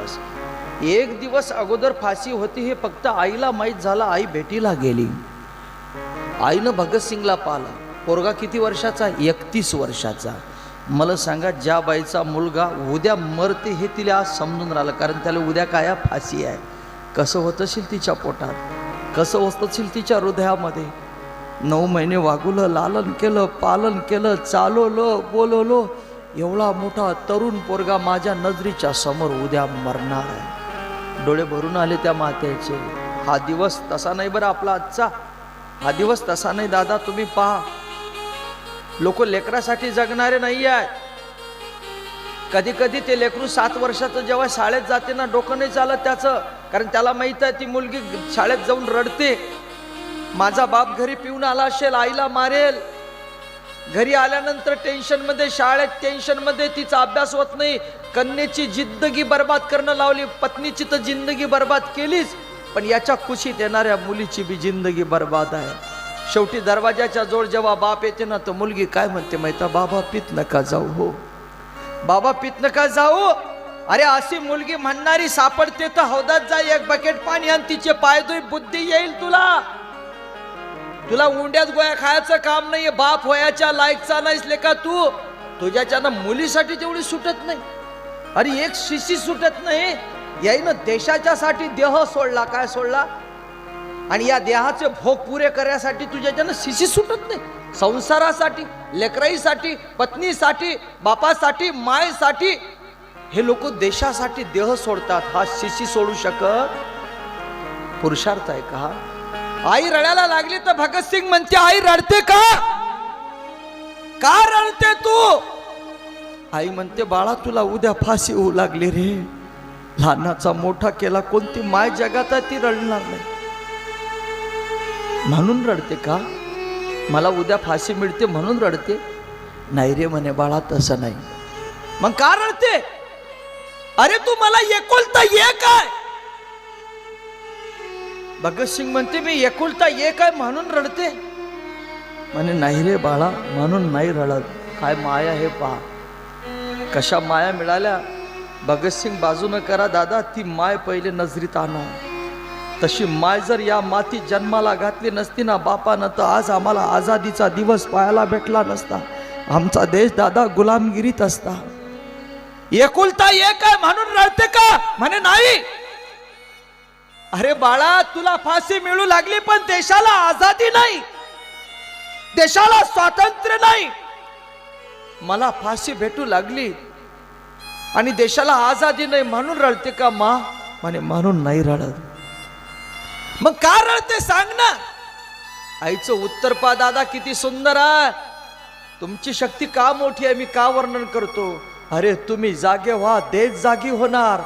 दिवस. 1 दिवस अगोदर फाशी होती हे फक्त आईला माहीत झालं. आई भेटीला गेली. आईनं भगतसिंगला पाहिलं. पोरगा किती वर्षाचा? 31 वर्षाचा. मला सांगा, ज्या बाईचा मुलगा उद्या मरते हे तिला आज समजून राहिलं, कारण त्याला उद्या काय फाशी आहे. कसं होत असेल तिच्या पोटात, कसं होत असेल तिच्या हृदयामध्ये. 9 महिने वागवलं, लालन केलं, पालन केलं, चालवलं, बोलवलं. एवढा मोठा तरुण पोरगा माझ्या नजरेच्या समोर उद्या मरणार आहे. डोळे भरून आले त्या मातेचे. हा दिवस तसा नाही बरं आपला आजचा. हा दिवस तसा नाही दादा. तुम्ही पहा, लोक लेकरासाठी जगणारे नाही आहेत. कधी कधी ते लेकरू 7 वर्षाचं जेव्हा शाळेत जाते ना, डोकं नाही चालत त्याचं, कारण त्याला माहित आहे ती मुलगी शाळेत जाऊन रडते. माझा बाप घरी पिऊन आला असेल, आईला मारेल. घरी आल्यानंतर टेन्शनमध्ये, शाळेत टेन्शनमध्ये, तिचा अभ्यास होत नाही. कन्येची जिंदगी बर्बाद करणं लावली, पत्नीची तर जिंदगी बर्बाद केलीच, पण याच्या खुशीत येणाऱ्या मुलीची बी जिंदगी बर्बाद आहे. शेवटी दरवाजाच्या जवळ जेव्हा बाप येते ना, तर मुलगी काय म्हणते माहिती? बाबा पित नका जाऊ. हो बाबा पित नका जाऊ. अरे अशी मुलगी म्हणणारी सापडते तर हौदात जा, 1 बकेट पाणी आणि तिचे पाय धुई, बुद्धी येईल तुला. तुला उंड्यात गोया खायचं काम नाहीये. बाप वयाच्या लायकचा नाहीस लेका तू. तुझ्याच्यानं मुलीसाठी तेवढी सुटत नाही. अरे एक शिशी सुटत नाही. याईनं देशाच्या साठी देह सोडला. काय सोडला? आणि या देहाचे भोग पुरे करण्यासाठी तुझ्याच्यानं शिशी सुटत नाही. संसारासाठी, लेकराईसाठी, पत्नीसाठी, बापासाठी, मायसाठी हे लोक देशासाठी देह सोडतात. हा शिशी सोडू शकत पुरुषार्थ आहे का? आई रडायला लागली तर भगतसिंग म्हणते, आई रडते का? का रडते तू? आई म्हणते, बाळा तुला उद्या फाशी होऊ लागली रे. लहानाचा मोठा केला, कोणती माय जगात आहे ती रडणार नाही म्हणून रडते का? मला उद्या फाशी मिळते म्हणून रडते? नाही रे म्हणे बाळा, तसं नाही. मग का रडते? अरे तू मला एकुलता एक आहे. भगतसिंग म्हणते, मी एकुलता एक आहे म्हणून रडते. म्हणे नाही रे बाळा, म्हणून नाही रडत. काय माया हे पहा. कशा माया मिळाल्या. भगतसिंग बाजूनं करा दादा, ती माय पहिले नजरीत आणा. तशी माय जर या मातीत जन्माला घातली नसती ना बापानं, तर आज आम्हाला आझादीचा दिवस पाहायला भेटला नसता. आमचा देश दादा गुलामगिरीत असता. एकुलता एक आहे म्हणून रडते का? म्हणे नाही. अरे बाळा, तुला फाशी मिळू लागली, पण देशाला आझादी नाही, देशाला स्वातंत्र्य नाही. मला फाशी भेटू लागली आणि देशाला आझादी नाही म्हणून रडते का मा? म्हणे म्हणून नाही रडत. मग का रडते सांग ना. आईचं उत्तर पा दादा, किती सुंदर आहे. तुमची शक्ती का मोठी आहे मी का वर्णन करतो. अरे तुम्ही जागे व्हा, देश जागी होणार.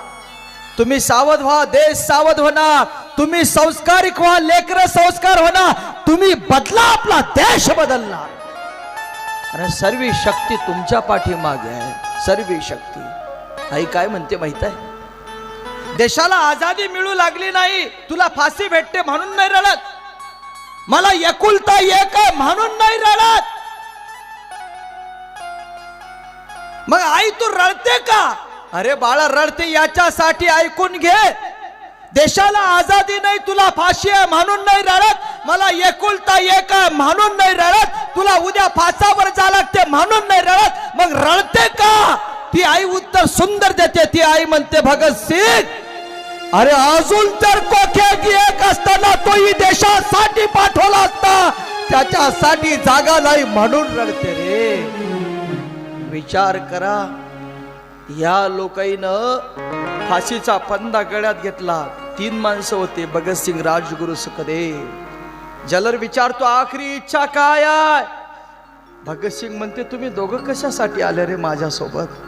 तुम्ही सावध व्हा, देश सावध होणार. तुम्ही संस्कारिक व्हा, लेकर संस्कार होणार. तुम्ही बदला, आपला देश बदलणार. अरे सर्व शक्ती तुमच्या पाठीमागे आहे, सर्व शक्ती. आई काय म्हणते माहित आहे? देशाला आझादी मिळू लागली नाही, तुला फाशी भेटते म्हणून नाही रडत. मला एकुलता एक आहे म्हणून नाही रडत. मग आई तू रडते का? अरे बाळा रडते याच्यासाठी ऐकून घे. देशाला आझादी नाही, तुला फाशी आहे म्हणून नाही रडत. मला एकुलता एक आहे म्हणून नाही रडत. तुला उद्या फासावर जा लागते म्हणून नाही रडत. मग रडते का? ती आई उत्तर सुंदर देते. ती आई म्हणते, भगतसिंग अरे अजून तर कोख्यात एक असताना तोही देशासाठी पाठवला असता, त्याच्यासाठी जागा नाही म्हणून रडते रे. विचार करा, या लोकांनं फाशीचा फंदा गळ्यात घेतला. 3 माणसं होते, भगतसिंग, राजगुरू, सुखदेव. जलर विचारतो, आखरी इच्छा काय आहे? भगतसिंग म्हणते, तुम्ही दोघं कशासाठी आले रे माझ्यासोबत?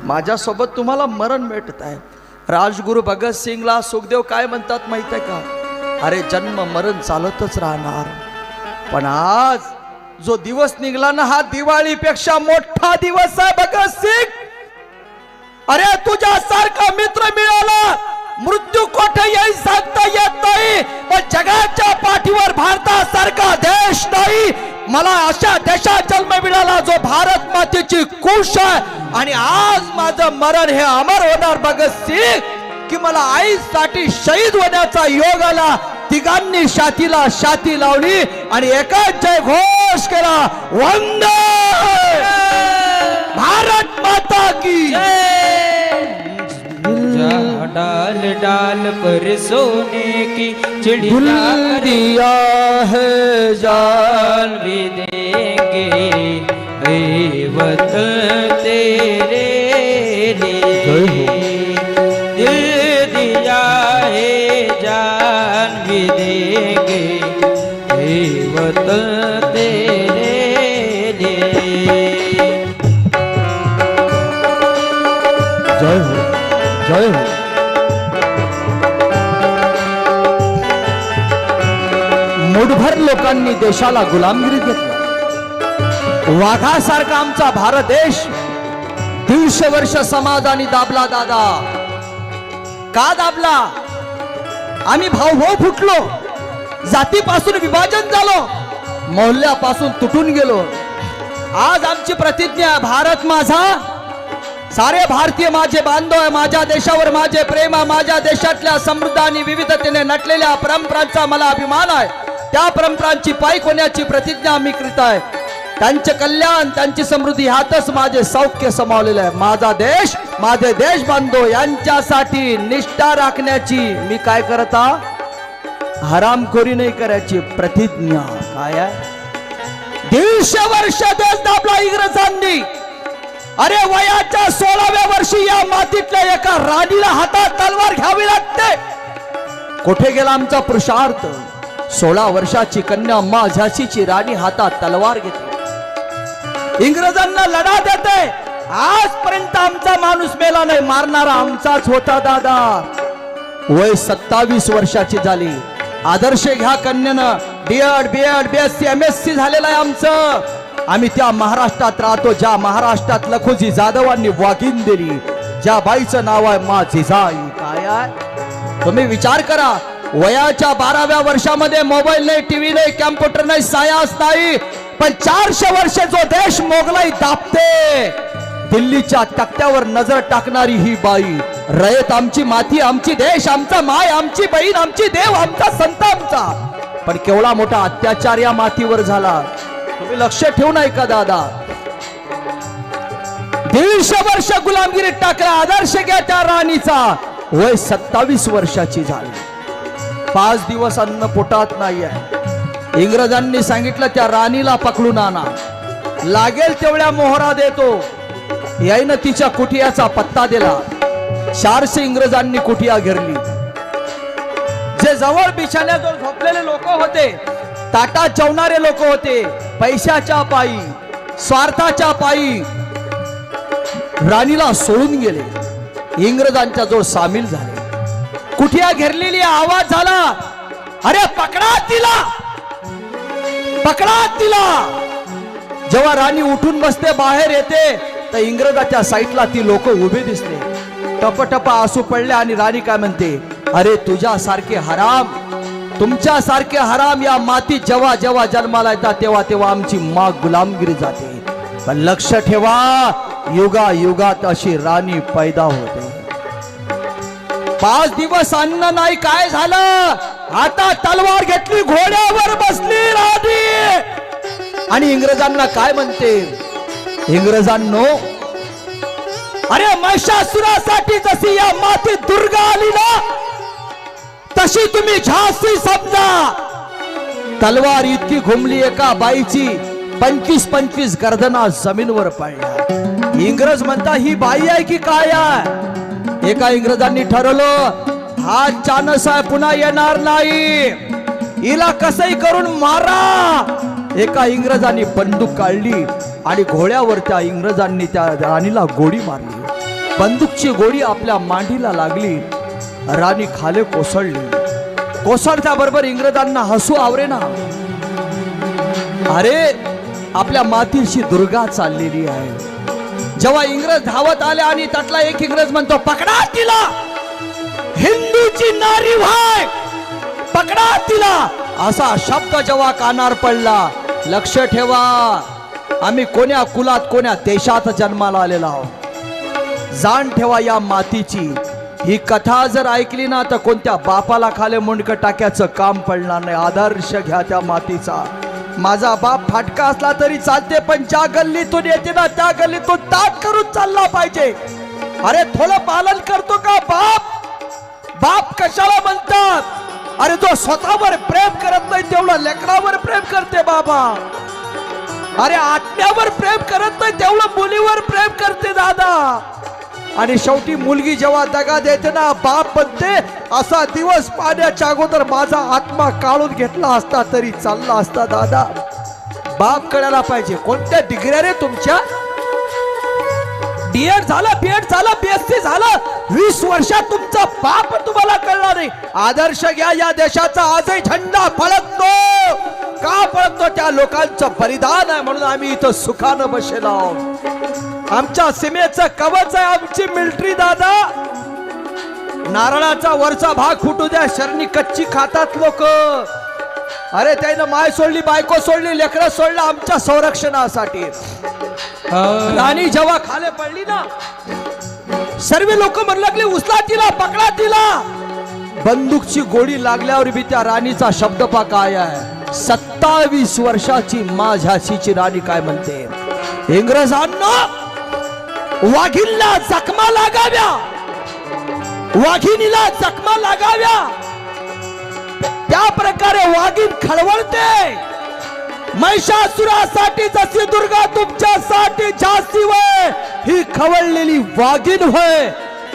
माझ्यासोबत तुम्हाला मरण भेटत आहे. राजगुरू भगतसिंगला सुखदेव काय म्हणतात माहित आहे का? अरे जन्म मरण चालतच राहणार, पण आज जो दिवस निघला ना, हा दिवाळीपेक्षा मोठा दिवस आहे भगतसिंग. अरे तुझ्यासारखा मित्र मिळाला, मृत्यू कोठे येईल सांगता येत नाही, पण जगाच्या पाठीवर भारतासारखा देश नाही. मला अशा देशात जन्म मिळाला जो भारत मातेची कुश आहे, आणि आज माझं मरण हे अमर होणार भगतसिंग. की मला आईसाठी शहीद होण्याचा योग आला. तिघांनी छातीला छाती लावली आणि एकच जय घोष केला, वंदे भारत माता की डाल डाल पर सोने की दुल दिया है जान भी देंगे ए वतन तेरे लिए. दिल दिया है जान भी देंगे ए वतन तेरे लिए. जय हो, जय हो. मुठभर लोकांनी देशाला गुलामगिरीत घेतलं. वाघासारखा आमचा भारत देश 150 वर्ष समाजाने दाबला. दादा का दाबला? आम्ही भाऊ फुटलो, जातीपासून विभाजन झालो, मोहल्ल्यापासून तुटून गेलो. आज आमची प्रतिज्ञा आहे, भारत माझा, सारे भारतीय माझे बांधव आहे. माझ्या देशावर माझे प्रेम आहे. माझ्या देशातल्या समृद्ध आणि विविधतेने नटलेल्या परंपरांचा मला अभिमान आहे. त्या परंपरांची पायी होण्याची प्रतिज्ञा मी करीत आहे. त्यांचे कल्याण, त्यांची समृद्धी ह्यातच माझे सौख्य समावलेले आहे. माझा देश, माझे देश बांधव यांच्यासाठी निष्ठा राखण्याची मी काय करता, हरामखोरी नाही करायची प्रतिज्ञा. काय आहे? 150 वर्ष देश दाबला इंग्रजांनी. अरे वयाच्या 16व्या वर्षी या मातीतल्या एका राणीला हातात तलवार घ्यावी लागते. कुठे गेला आमचा पुरुषार्थ? 16 वर्षाची कन्या माझ्याची राणी हातात तलवार घेते, इंग्रजांना लढा देते. आजपर्यंत आमचा माणूस मेला नाही, मारणारा आमचाच होता. दादा वय 27 वर्षाची झाली. आदर्श घ्या कन्यानं. बीएड बीएड बीएससी एमएससी झालेलं आहे आमचं. आम्ही त्या महाराष्ट्रात राहतो ज्या महाराष्ट्रात लखोजी जाधवांनी वागिन दिली, ज्या बाईचं नाव आहे मा जिजाई. काय आहे? तुम्ही विचार करा, वयाच्या 12व्या वर्षामध्ये मोबाईल नाही, टीव्ही नाही, कॅम्प्युटर नाही, सायन्स नाही, पण 400 वर्ष जो देश मोगलाई दाबते, दिल्लीच्या तख्त्यावर नजर टाकणारी ही बाई, रयत आमची, माती आमची, देश आमचा, माय आमची, बहीण आमची, देव आमचा, संत आमचा. पण केवढा मोठा अत्याचार या मातीवर झाला, तुम्ही लक्ष ठेवू नये का दादा? 150 वर्ष गुलामगिरीत टाकला. आदर्श घ्या त्या राणीचा. वय 27 वर्षाची झाली. 5 दिवस अन्न पोटात नाही आहे. इंग्रजांनी सांगितलं त्या राणीला पकडून आणा, लागेल तेवढ्या मोहरा देतो. याईनं तिच्या कुटियाचा पत्ता दिला. 400 इंग्रजांनी कुटिया घेरली. जे जवळ बिछाण्याजवळ झोपलेले लोक होते, ताटात जेवणारे लोक होते, पैशाच्या पायी, स्वार्थाच्या पायी राणीला सोडून गेले, इंग्रजांच्या जवळ सामील झाले. कुठिया घेरलेली, आवाज झाला, अरे पकडा तिला, पकडा तिला. जेव्हा राणी उठून बसते, बाहेर येते, तर इंग्रजाच्या साईडला ती लोक उभे दिसले. टपटप आसू पडले आणि राणी काय म्हणते, अरे तुझ्यासारखे हराम, तुमच्यासारखे हराम या मातीत जेव्हा जेव्हा जन्माला येतात तेव्हा तेव्हा आमची माग गुलामगिरी जाते. पण लक्ष ठेवा, युगा युगात अशी राणी पैदा होते. 5 दिवस अन्न नाही. काय झालं? आता तलवार घेतली, घोड्यावर बसली राणी आणि इंग्रजांना काय म्हणते, इंग्रजांनो, अरे महिषासुरासाठी जशी या मातीत दुर्गा आली ना, तशी तुम्ही झांसी समजा. तलवार इतकी घुमली एका बाईची, 25-25 गर्दना जमीनवर पडल्या. इंग्रज म्हणता ही बाई आहे की काय आहे? एका इंग्रजांनी ठरवलं, हा चानस आहे, पुन्हा येणार नाही, हिला कसंही करून मारा. एका इंग्रजांनी बंदूक काढली आणि घोड्यावर त्या इंग्रजांनी त्या राणीला गोळी मारली. बंदूकची गोळी आपल्या मांडीला लागली. राणी खाली कोसळली. कोसळत्या बरोबर इंग्रजांना हसू आवरेना. अरे आपल्या मातीशी दुर्गा चाललेली आहे. जेव्हा इंग्रज धावत आले आणि त्यातला एक इंग्रज म्हणतो, पकडा तिला, हिंदूची नारी व्हाय, पकडा तिला. असा शब्द जेव्हा कानावर पडला, लक्ष ठेवा, आम्ही कोण्या कुलात कोण्या देशात जन्माला आलेला आहोत. जाण ठेवा या मातीची. ही कथा जर ऐकली ना तर कोणत्या बापाला खाली मुंडकं टाक्याचं काम पडणार नाही. आदर्श घ्या त्या मातीचा. माझा बाप फाटका असला तरी चालते, पण ज्या गल्लीतून येते ना त्या गल्लीतून ताट करून चालला पाहिजे. अरे थोडं पालन करतो का बाप? बाप कशाला म्हणतात? अरे जो स्वतःवर प्रेम करत नाही तेवढं लेकरावर प्रेम करते बाबा. अरे आत्म्यावर प्रेम करत नाही तेवढं मुलीवर प्रेम करते दादा. आणि शेवटी मुलगी जेव्हा दगा देते ना बाप म्हणते असा दिवस पाण्याच्या अगोदर माझा आत्मा काढून घेतला असता तरी चालला असता दादा. बाप कळायला पाहिजे. कोणत्या डिग्र्या रे तुमच्या? डीएड झालं, बीएड झालं, बीएससी झालं, 20 वर्षात तुमचा बाप तुम्हाला कळला नाही. आदर्श घ्या या देशाचा. आजही झेंडा फडकतो. का फडकतो? त्या लोकांचं बलिदान आहे म्हणून आम्ही इथं सुखानं बसलेलो आहोत. आमच्या सीमेचं कवच आहे आमची मिलिटरी दादा. नारळाचा वरचा भाग फुटू द्या, शरणी कच्ची खातात लोक. अरे त्यानं माय सोडली, बायको सोडली, लेकरं सोडलं आमच्या संरक्षणासाठी. राणी जेव्हा खाली पडली ना सर्व लोक म्हणू लागले उचला तिला, पकडा तिला. बंदूकची गोळी लागल्यावर बी त्या राणीचा शब्द पा काय आहे? 27 वर्षाची माझ्याशीची राणी काय म्हणते? इंग्रजांना वाघिणीला जखमा लागाव्या, वाघिणीला जखमा लागाव्या त्या प्रकारे वाघीण खळवळते. महिषासुरासाठी जशी दुर्गा तुमच्यासाठी झाशी वय, ही खवळलेली वाघीण होय.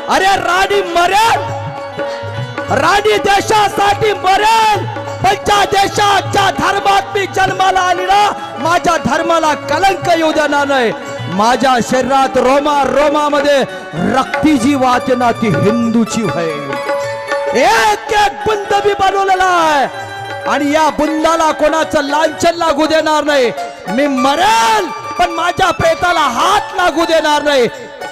अरे राणी मरेल, राणी देशासाठी मरेल, पण ज्या देशाच्या धर्मात मी जन्माला आली ना माझ्या धर्माला कलंक येऊ देणार नाही. माझ्या शरीरात रोमा रोमामध्ये रक्ती जी वाहते ना ती हिंदूची होय. एक एक बुंद मी बनवलेला आहे आणि या बुंदाला कोणाचं लांछन लागू देणार नाही. मी मरेल पण माझ्या प्रेताला हात लागू देणार नाही.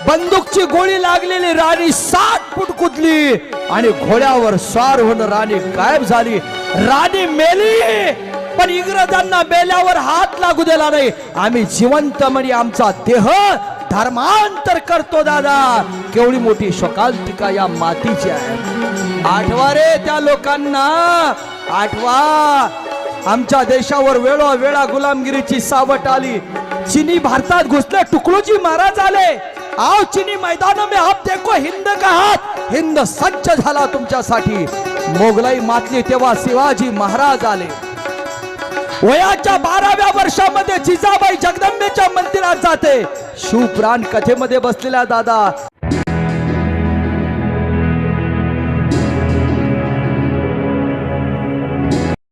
बंदूकची गोळी लागलेली राणी 60 फूट कुदली आणि घोड्यावर स्वार होऊन राणी गायब झाली. राणी मेली पण इंग्रजांना मेल्यावर हात लागू दिला नाही. आम्ही जिवंत म्हणजे आमचा देह धर्मांतर करतो दादा. केवढी मोठी शोकांतिका या मातीची आहे. आठवा रे त्या लोकांना, आठवा. आमच्या देशावर वेळोवेळा गुलामगिरीची सावट आली. चीनी भारतात घुसले, टुकड़ोजी महाराज आले. आओ चीनी मैदानों में आप देखो हिंद का हात. हिंद सज्ज झाला तुमच्यासाठी. मोगलाई मातली तेव्हा शिवाजी महाराज आले. वयाच्या 12व्या वर्षामध्ये जिजाबाई जगदंबेच्या मंदिरात जाते. शिवपुराण कथेमध्ये बसलेल्या दादा